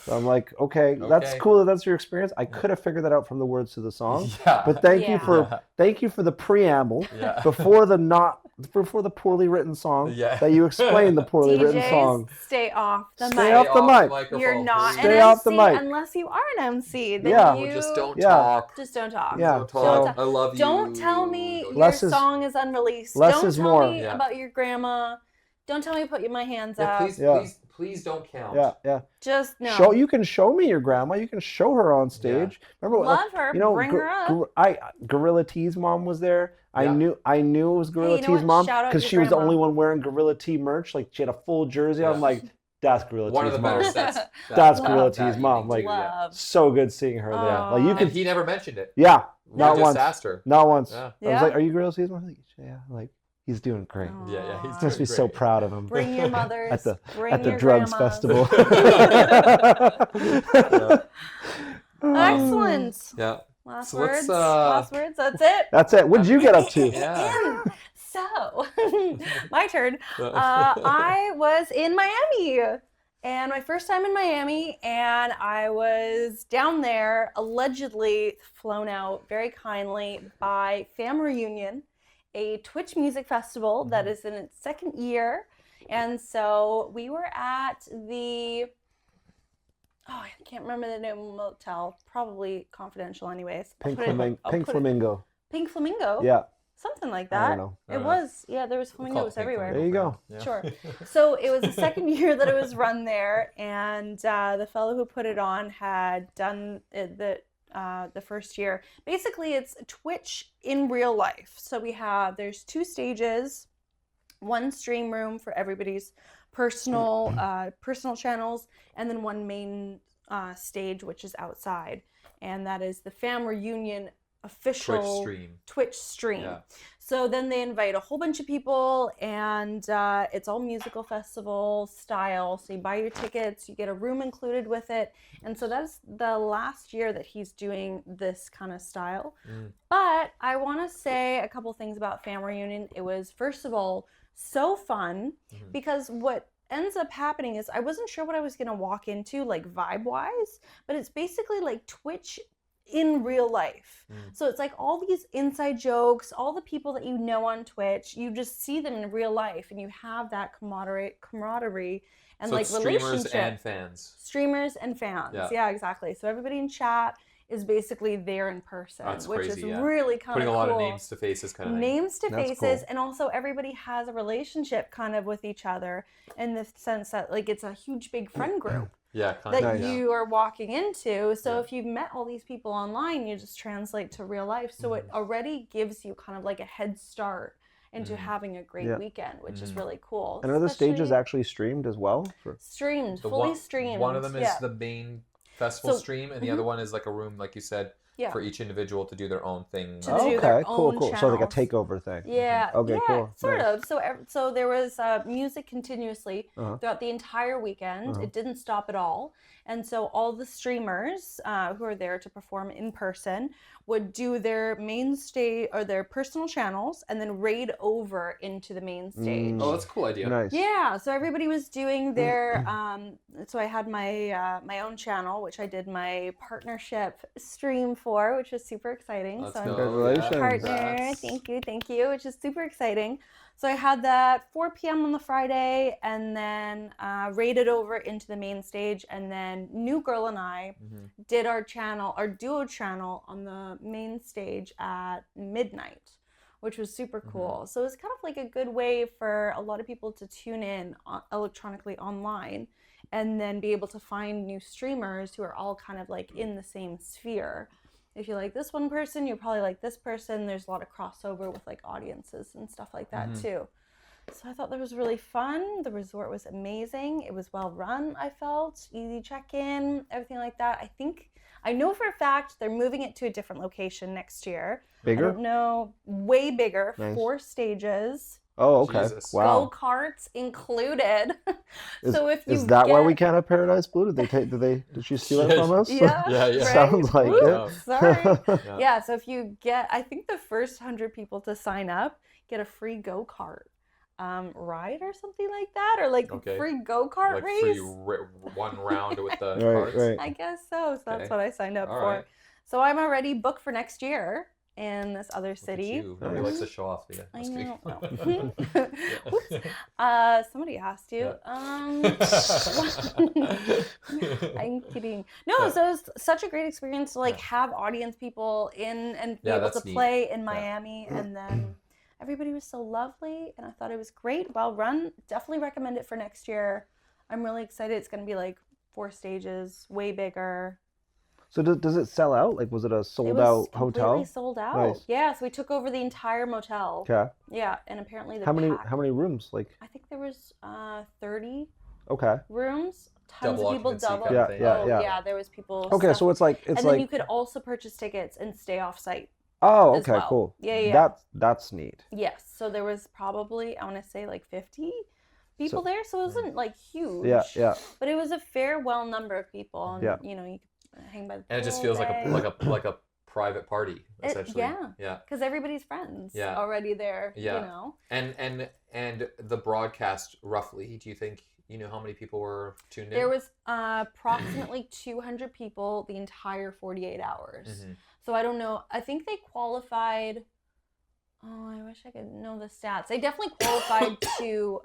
So I'm like, okay, that's cool that's your experience. I could have figured that out from the words to the song. Yeah. But thank you for the preamble before the poorly written song that you explained the poorly written song. Stay off the mic. Stay off the mic. You're not stay an off MC the mic unless you are an MC. Then you just don't talk. Just don't talk. Yeah. Don't talk. I love you. Don't tell me your song is unreleased. Less don't is tell more. me about your grandma. Don't tell me to put my hands up. Please don't count. Yeah. Just no. You can show me your grandma. You can show her on stage. Remember, love her. Bring her up. Gorilla T's mom was there. I knew it was Gorilla T's mom because she was the only one wearing Gorilla T merch. Like she had a full jersey. I'm like, that's Gorilla T's mom. One of the better sets. That's Gorilla T's mom. Like, so good seeing her there. Like you can. He never mentioned it. Yeah, not just once. Asked her. Not once. Yeah. I was like, "Are you Gorilla T's mom?" Like, yeah. Like. He's doing great. Yeah, he's must be so proud of him. Bring your mothers. at the drugs festival. Excellent. Yeah. Last words. That's it. That's it. What did you get up to? Yeah. So, my turn. I was in Miami. And my first time in Miami, and I was down there, allegedly flown out very kindly by Fam Reunion, a Twitch music festival that is in its 2nd year. And so we were at I can't remember the name of the motel, probably confidential anyways. Pink Flamingo. Pink Flamingo? Yeah. Something like that. I don't know. It was, there was flamingos everywhere. There you go. Yeah. Sure. So it was the 2nd year that it was run there, and the fellow who put it on had done the the first year. Basically, it's Twitch in real life. So there's 2 stages, 1 stream room for everybody's personal channels, and then 1 main stage, which is outside, and that is the fam reunion official Twitch stream. Yeah. So then they invite a whole bunch of people, and it's all musical festival style. So you buy your tickets, you get a room included with it. And so that's the last year that he's doing this kind of style. But I want to say a couple things about fam reunion. It was, first of all, so fun, because what ends up happening is I wasn't sure what I was going to walk into, like vibe-wise, but it's basically like Twitch in real life. So it's like all these inside jokes, all the people that you know on Twitch, you just see them in real life, and you have that camaraderie and so like relationship. Streamers and fans. Yeah, exactly. So everybody in chat is basically there in person, which is really kind of putting cool. a lot of names to faces kind of thing. Names to faces, and also everybody has a relationship kind of with each other, in the sense that like it's a huge big friend group. You are walking into. So if you've met all these people online, you just translate to real life. So it already gives you kind of like a head start into having a great weekend, which is really cool. And are the stages actually streamed as well? Streamed, fully streamed. One of them is the main festival stream, and the other one is like a room, like you said, for each individual to do their own thing. Cool. So like a takeover thing. Yeah. Okay, cool. Sort of. So there was music continuously throughout the entire weekend. It didn't stop at all. And so all the streamers who are there to perform in person would do their main stage or their personal channels, and then raid over into the main stage. Oh, that's a cool idea. Nice. Yeah, so everybody was doing their, so I had my own channel, which I did my partnership stream for, which was super exciting. Let's so go. Congratulations. Partner, thank you, which is super exciting. So I had that 4 p.m. on the Friday, and then raided over into the main stage, and then New Girl and I did our duo channel on the main stage at midnight, which was super cool. So it was kind of like a good way for a lot of people to tune in electronically online, and then be able to find new streamers who are all kind of like in the same sphere. If you like this one person, you'll probably like this person. There's a lot of crossover with like audiences and stuff like that too. So I thought that was really fun. The resort was amazing. It was well run, I felt. Easy check-in, everything like that. I know for a fact they're moving it to a different location next year. Bigger? I don't know. Way bigger. Nice. 4 stages. Oh, okay. Jesus. Wow. Go-karts included. So if you is that why we can't have Paradise Blue? Did she steal it from us? Yeah. Right? Sounds like it. Sorry. Yeah. So if you get, I think the first 100 people to sign up get a free go-kart ride or something like that, or like free go-kart like race. Free one round with the carts. Right. I guess so. So that's what I signed up for. Right. So I'm already booked for next year in this other city. Nobody likes to show off. Yeah, I know. Somebody asked you. I'm kidding. No, so it was such a great experience to like have audience people in and be able to play in Miami, and then everybody was so lovely, and I thought it was great, well run. Definitely recommend it for next year. I'm really excited. It's going to be like 4 stages, way bigger. So does it sell out? Like, was it a sold-out hotel? Completely sold out. Nice. Yeah, so we took over the entire motel. Okay. Yeah, and apparently how many rooms? Like, I think there was 30. Okay. Rooms. Tons of people double. Yeah. There was people. Okay, so it's like then you could also purchase tickets and stay off site. Oh, okay, cool. Yeah. That's neat. Yes, so there was probably, I want to say, like 50 people there, so it wasn't like huge. Yeah. But it was a fair, well number of people, and you know, you could hang by the pool. And it just feels like a private party, essentially. Yeah. Because everybody's friends already there. Yeah. You know. And the broadcast, roughly, do you think you know how many people were tuned in? There was approximately 200 people the entire 48 hours. So I don't know. I think they qualified. Oh, I wish I could know the stats. They definitely qualified to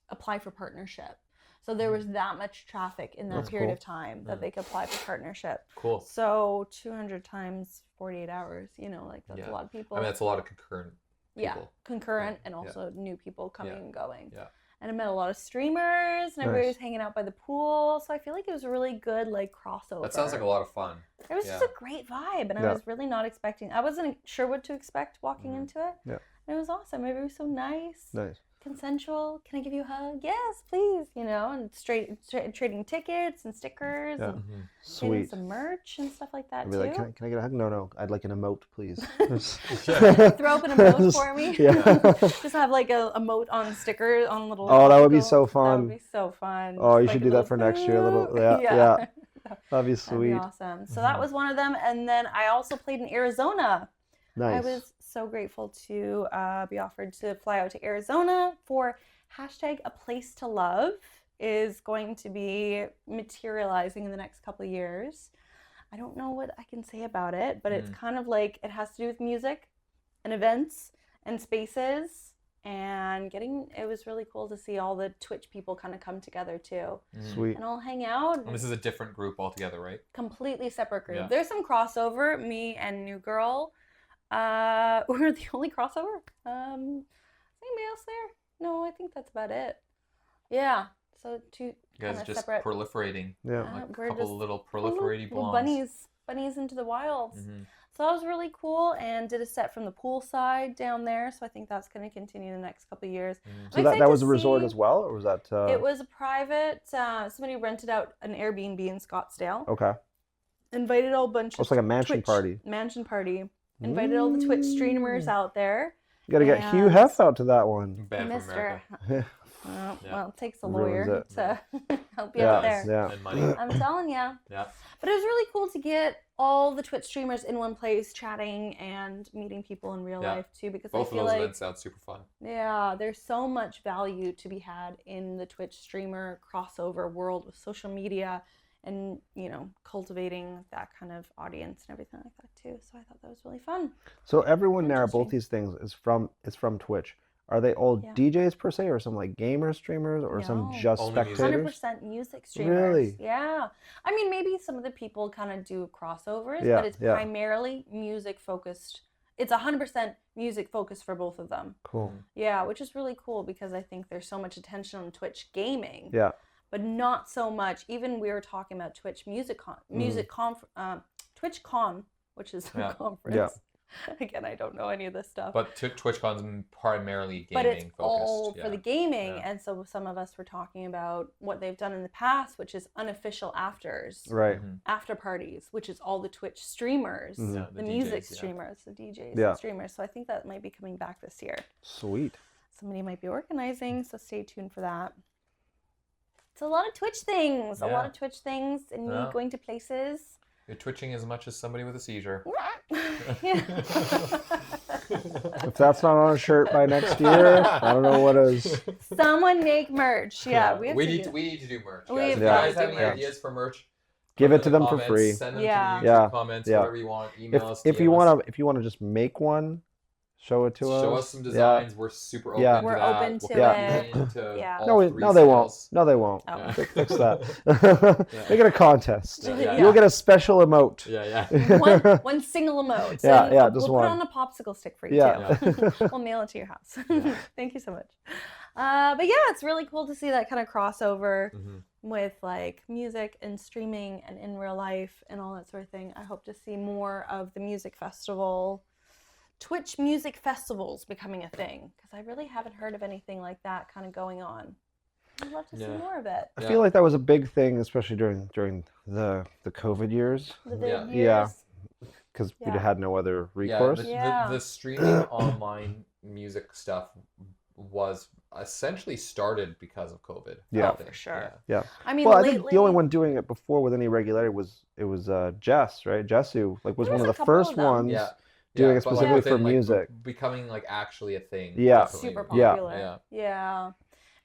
apply for partnership. So there was that much traffic in that period of time that they could apply for partnership. Cool. So 200 times 48 hours, you know, like that's a lot of people. I mean, that's a lot of concurrent people. Yeah, concurrent and also new people coming and going. Yeah. And I met a lot of streamers, and everybody was hanging out by the pool. So I feel like it was a really good like crossover. That sounds like a lot of fun. It was just a great vibe, and I was really not expecting. I wasn't sure what to expect walking into it. Yeah. And it was awesome. Everybody was so nice. Nice. Consensual. Can I give you a hug? Yes, please. You know, and trading tickets and stickers and getting some merch and stuff like that, too. Like, can I get a hug? No. I'd like an emote, please. Throw up an emote for me. Yeah. Just have like a emote on stickers on little. Oh, that would be so fun. That would be so fun. Oh, you should do that for next year. A little. Yeah. That'd be sweet. That'd be awesome. So that was one of them, and then I also played in Arizona. Nice. I was so grateful to be offered to fly out to Arizona for #APlaceToLove is going to be materializing in the next couple of years. I don't know what I can say about it, but it's kind of like it has to do with music and events and spaces and it was really cool to see all the Twitch people kind of come together too. Sweet. And all hang out. And this is a different group altogether, right? Completely separate group. Yeah. There's some crossover, me and New Girl. We're the only crossover. Is anybody else there? No, I think that's about it. Yeah. So two you guys kind of just separate. Proliferating. Yeah. Like a couple of little proliferating blondes. Bunnies into the wilds. So that was really cool, and did a set from the pool side down there. So I think that's going to continue the next couple of years. So that was a resort as well, or was that? It was a private. Somebody rented out an Airbnb in Scottsdale. Okay. Invited a bunch of. It's like a mansion party. Mansion party. Invited all the Twitch streamers out there. You got to get Hugh Hef out to that one. Mr. Well, it takes a lawyer to help you out there. Yeah. And money. I'm telling you. Yeah. But it was really cool to get all the Twitch streamers in one place, chatting and meeting people in real life too. Because both I feel of those like events sound super fun. Yeah, there's so much value to be had in the Twitch streamer crossover world with social media. And, you know, cultivating that kind of audience and everything like that too. So I thought that was really fun. So everyone there, both these things is from Twitch. Are they all DJs per se, or some like gamer streamers, or some just spectators? 100% music streamers. Really? Yeah. I mean, maybe some of the people kind of do crossovers, but it's primarily music focused. It's 100% music focused for both of them. Cool. Yeah, which is really cool because I think there's so much attention on Twitch gaming. Yeah. But not so much. Even we were talking about Twitch TwitchCon, which is a conference. Yeah. Again, I don't know any of this stuff. But TwitchCon's primarily gaming but it's focused. All for the gaming, and so some of us were talking about what they've done in the past, which is unofficial afters, right? After parties, which is all the Twitch streamers, the music streamers, the DJs, and streamers. So I think that might be coming back this year. Sweet. Somebody might be organizing, so stay tuned for that. It's a lot of Twitch things, and me going to places. You're twitching as much as somebody with a seizure. If that's not on a shirt by next year, I don't know what is. Someone make merch. Yeah, we need to do merch. Guys. If you guys have any ideas for merch, give it to them for free. Send them to the YouTube comments, whatever you want. Email us. If you want to just make one, show it to us. Show us some designs. We're super open to that. We're open to it. No, they won't. No, they won't. Oh. Fix that. Make it a contest. You'll get a special emote. One single emote. So just we'll one. put on a popsicle stick for you too. We'll mail it to your house. Thank you so much. But yeah, it's really cool to see that kind of crossover with like music and streaming and in real life and all that sort of thing. I hope to see more of the music festival. Twitch music festivals becoming a thing, because I really haven't heard of anything like that kind of going on. I'd love to see more of it. I feel like that was a big thing, especially during the COVID years. Because we had no other recourse. The streaming online music stuff was essentially started because of COVID. Yeah, for sure. Yeah. I mean, I think the only one doing it before with any regularity was Jess, right? Jess, who was one of the first ones. Doing it specifically for music. Becoming like actually a thing. Yeah. Super popular. Yeah.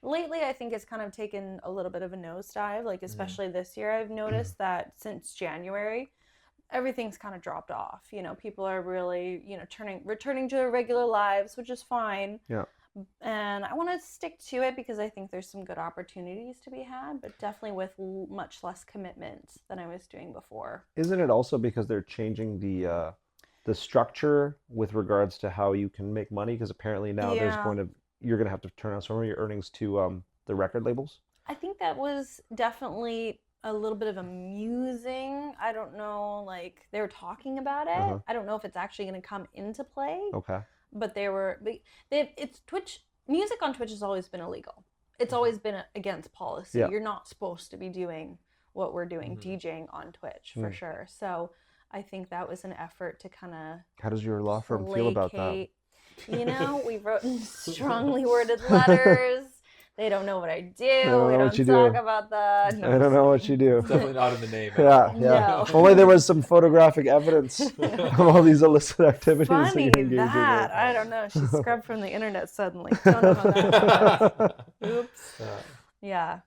Lately, I think it's kind of taken a little bit of a nosedive, like especially this year. I've noticed that since January, everything's kind of dropped off. You know, people are really, returning to their regular lives, which is fine. Yeah. And I want to stick to it because I think there's some good opportunities to be had, but definitely with much less commitment than I was doing before. Isn't it also because they're changing the structure with regards to how you can make money? Because apparently now there's going to, you're gonna have to turn out some of your earnings to the record labels? I think that was definitely a little bit of amusing. I don't know, like they were talking about it. I don't know if it's actually going to come into play. Okay. But it's Twitch. Music on Twitch has always been illegal. It's always been against policy. Yeah. You're not supposed to be doing what we're doing, DJing on Twitch for sure. So I think that was an effort to kind of. How does your law firm feel about that? You know, we wrote strongly worded letters. They don't know what I do. We don't talk about that. No, I don't know what you do. It's definitely not in the name. Yeah. No. Only there was some photographic evidence of all these illicit activities. Funny that. I don't know. She scrubbed from the internet suddenly. Don't know how that happened. Oops. Yeah.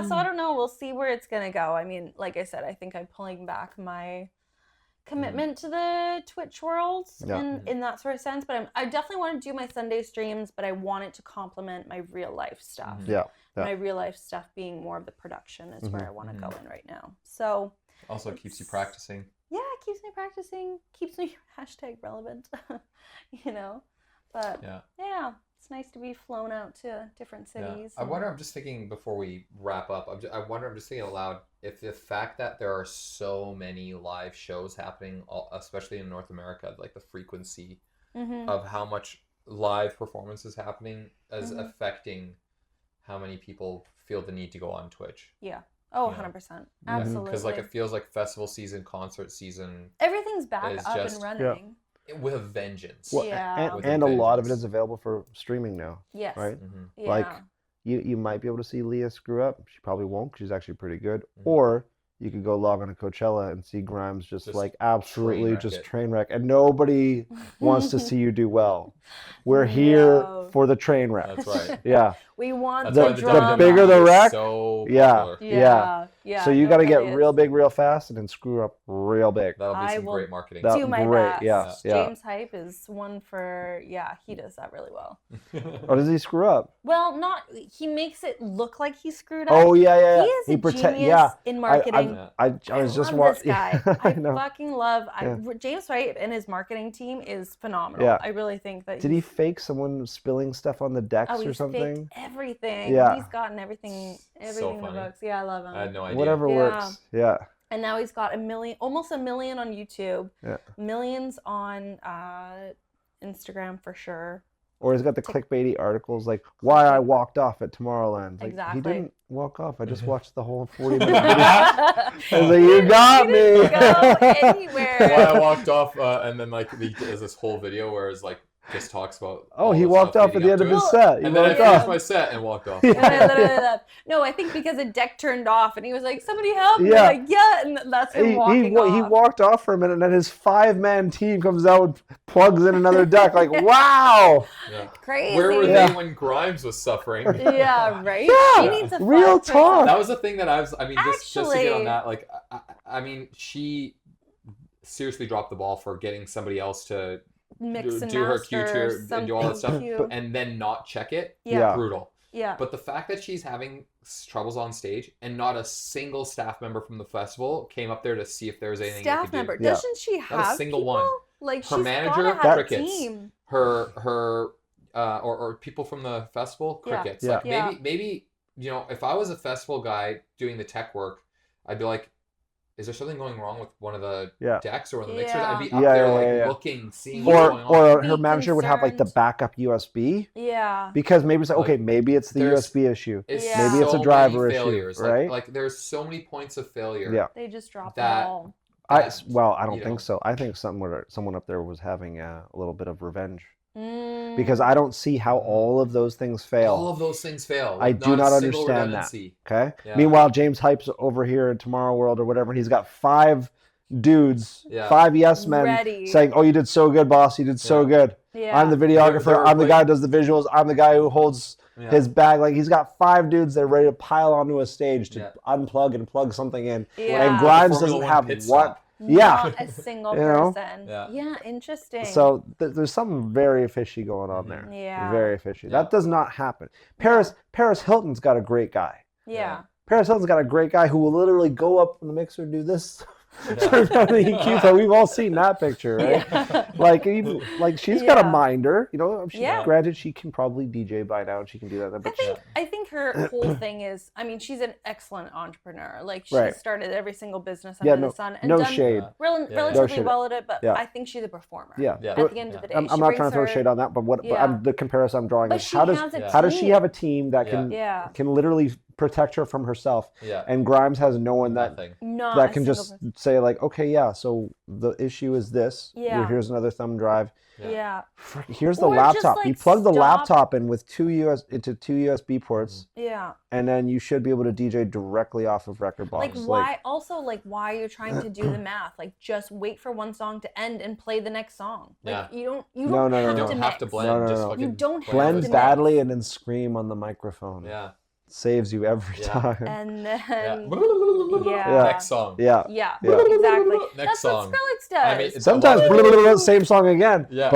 So I don't know. We'll see where it's going to go. I mean, like I said, I think I'm pulling back my commitment to the Twitch world in that sort of sense, but I definitely want to do my Sunday streams, but I want it to complement my real life stuff. My real life stuff being more of the production is where I want to go in right now. So also keeps you practicing. Yeah, it keeps me practicing, keeps me relevant. You know, but yeah, it's nice to be flown out to different cities. I wonder, I'm just thinking before we wrap up, I'm just thinking aloud, if the fact that there are so many live shows happening, especially in North America, like the frequency of how much live performance is happening is affecting how many people feel the need to go on Twitch. Yeah. Oh, 100%. Absolutely. Because like it feels like festival season, concert season. Everything's back up and running. With a vengeance. Well, and a lot of it is available for streaming now. Yes. Right? Like you might be able to see Leah screw up. She probably won't because she's actually pretty good. Or you could go log on to Coachella and see Grimes just like absolutely train wreck. And nobody wants to see you do well. We're here for the train wreck. That's right. Yeah. We want the drama. The bigger the wreck. So yeah. So you got to get real big real fast and then screw up real big. That'll be some great marketing. Do my best. Yeah. James Hype is one for, he does that really well. Or does he screw up? Well, he makes it look like he screwed up. Oh, yeah. He is a genius in marketing. I was just watching this guy. I fucking love James Hype, and his marketing team is phenomenal. Yeah. I really think that. Did he fake someone spilling stuff on the decks or something? Everything. Yeah. He's gotten everything in the books. Yeah, I love him. I had no idea. Whatever works. Yeah. And now he's got almost a million on YouTube. Yeah. Millions on Instagram for sure. Or he's got the clickbaity articles like why I walked off at Tomorrowland. Like, exactly. He didn't walk off. I just watched the whole 40-minute video. I was like, you got me. Didn't go anywhere. Why I walked off, and then like there's this whole video where it's like just talks about. Oh, he walked off at the end of his set. And then I finished my set and walked off. And I literally left. No, I think because a deck turned off and he was like, somebody help me. Like, and that's him walking off. He walked off for a minute and then his 5-man team comes out and plugs in another deck. Like, wow. Yeah. Crazy. Where were they when Grimes was suffering? Yeah, right? Yeah. She needs a real talk. That was the thing that just to get on that, like, I mean, she seriously dropped the ball for getting somebody else to do her Q-tier and do all that stuff and then not check it. Brutal. Yeah. But the fact that she's having troubles on stage and not a single staff member from the festival came up there to see if there was anything staff member. Doesn't she have not a single people? one? Like, her she's manager, crickets. Team. Her or people from the festival, crickets. Yeah. Like maybe if I was a festival guy doing the tech work, I'd be like, is there something going wrong with one of the decks or the mixers? I'd be up there looking, seeing what's going on. Or her manager would have like the backup USB. Yeah. Because maybe it's like, okay, maybe it's the USB issue. Maybe it's a driver issue, right? Like there's so many points of failure. Yeah. They just drop the ball. I don't think so. I think someone up there was having a little bit of revenge. Because I don't see how all of those things fail. All of those things fail. I do not understand that. Okay. Yeah. Meanwhile, James Hype's over here in Tomorrow World or whatever, and he's got 5 dudes, 5 yes men saying, "Oh, you did so good, boss. You did so good. Yeah. I'm the videographer. I'm the guy who does the visuals. I'm the guy who holds his bag." Like, he's got 5 dudes that are ready to pile onto a stage to unplug and plug something in. Yeah. And Grimes doesn't have one. Not a single person. Yeah, interesting. So there's something very fishy going on there. Yeah. Very fishy. That does not happen. Paris Hilton's got a great guy. Yeah. Paris Hilton's got a great guy who will literally go up from the mixer and do this. Turns on the EQ, so we've all seen that picture, right? Like she's got a minder, you know. Granted, she can probably DJ by now, and she can do that. But I think her whole thing is, I mean, she's an excellent entrepreneur. Like she started every single business under the sun and done shade. Relatively well at it. But I think she's a performer. Yeah. At the end of the day, I'm not trying to throw shade on that, but the comparison I'm drawing is how does she have a team that can literally protect her from herself? And Grimes has no one that can just say like, okay, so the issue is this. Here's another thumb drive. Here's the laptop. You plug the laptop in with two USB ports. And then you should be able to DJ directly off of record box. Why are you trying to do the math? Like, just wait for one song to end and play the next song. Like, you don't have to blend. No. You don't have blend to badly mix. and then scream on the microphone. Saves you every time. And then next song. Exactly. Next song. That's what Skrillex does. I mean, sometimes same song again. No,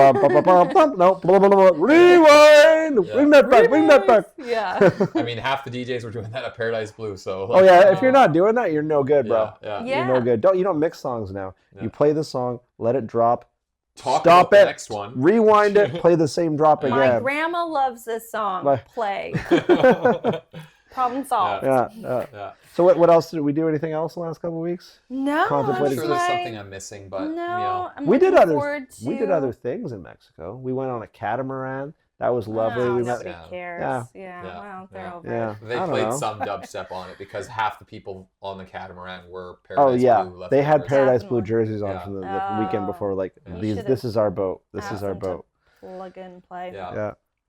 rewind. Bring that back. Yeah. I mean, half the DJs were doing that at Paradise Blue. So. If you're not doing that, you're no good, bro. You're no good. You don't mix songs now. You play the song, let it drop. Stop it. Next one. Rewind it. Play the same drop again. My grandma loves this song. Play. Problem solved. So what else did we do? Anything else in the last couple of weeks? No. I'm sure there's something I'm missing, but we did other things in Mexico. We went on a catamaran. That was lovely. Nobody cares. Well, they're over. They played some dubstep on it because half the people on the catamaran were Paradise Blue. They had Paradise Blue jerseys on from the weekend before. Like this is our boat. This is our boat. Plug and play.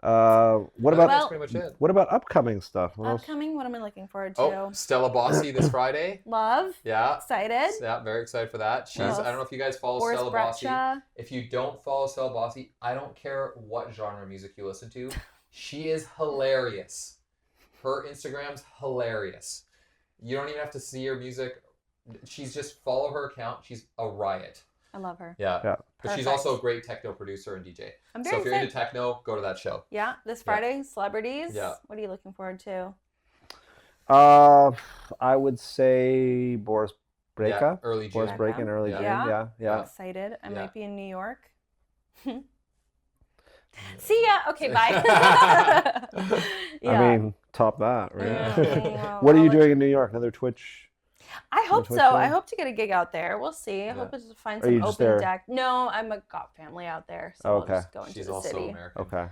That's pretty much it. What about upcoming stuff? What am I looking forward to? Oh, Stella Bossi this Friday. Love. Yeah. Excited. Yeah, very excited for that. I don't know if you guys follow Stella Bossi. If you don't follow Stella Bossi, I don't care what genre of music you listen to. She is hilarious. Her Instagram's hilarious. You don't even have to see her music. She's just follow her account. She's a riot. I love her. Yeah. But she's also a great techno producer and DJ. So if you're into techno, go to that show. Yeah, this Friday, Celebrities. Yeah. What are you looking forward to? I would say Boris Brejcha. Yeah, early June. Boris Brejcha in early June. Yeah. I'm excited. I might be in New York. See ya. Okay, bye. I mean, top that, right? What are you doing in New York? Another Twitch? I hope so. I hope to get a gig out there. We'll see. I hope to find some open deck. No, I'm got family out there, so I'll just go into the city. American. Okay.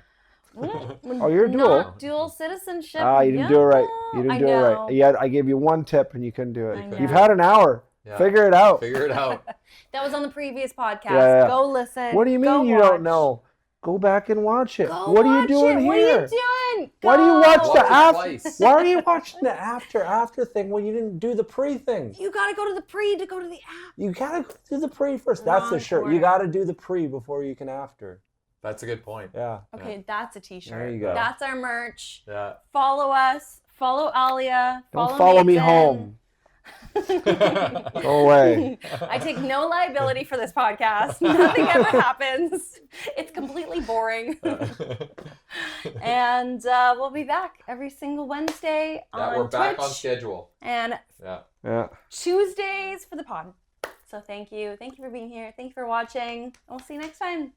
You're dual. Dual citizenship. You didn't do it right. You didn't do it right. Yeah, I gave you one tip and you couldn't do it. You've had an hour. Yeah. Figure it out. That was on the previous podcast. Go listen. What do you mean you don't know? Go back and watch it. What are you doing here? What are you doing? Why do you watch the after? Why are you watching the after thing when you didn't do the pre thing? You gotta go to the pre to go to the app. You gotta do the pre first. That's the shirt. You gotta do the pre before you can after. That's a good point. Yeah. Okay, that's a t-shirt. There you go. That's our merch. Yeah. Follow us. Follow Allya. Don't follow me home. Go away. I take no liability for this podcast. Nothing ever happens. It's completely boring. And we'll be back every single Wednesday on we're back Twitch on schedule. And Tuesdays for the pod. So thank you. Thank you for being here. Thank you for watching. And we'll see you next time.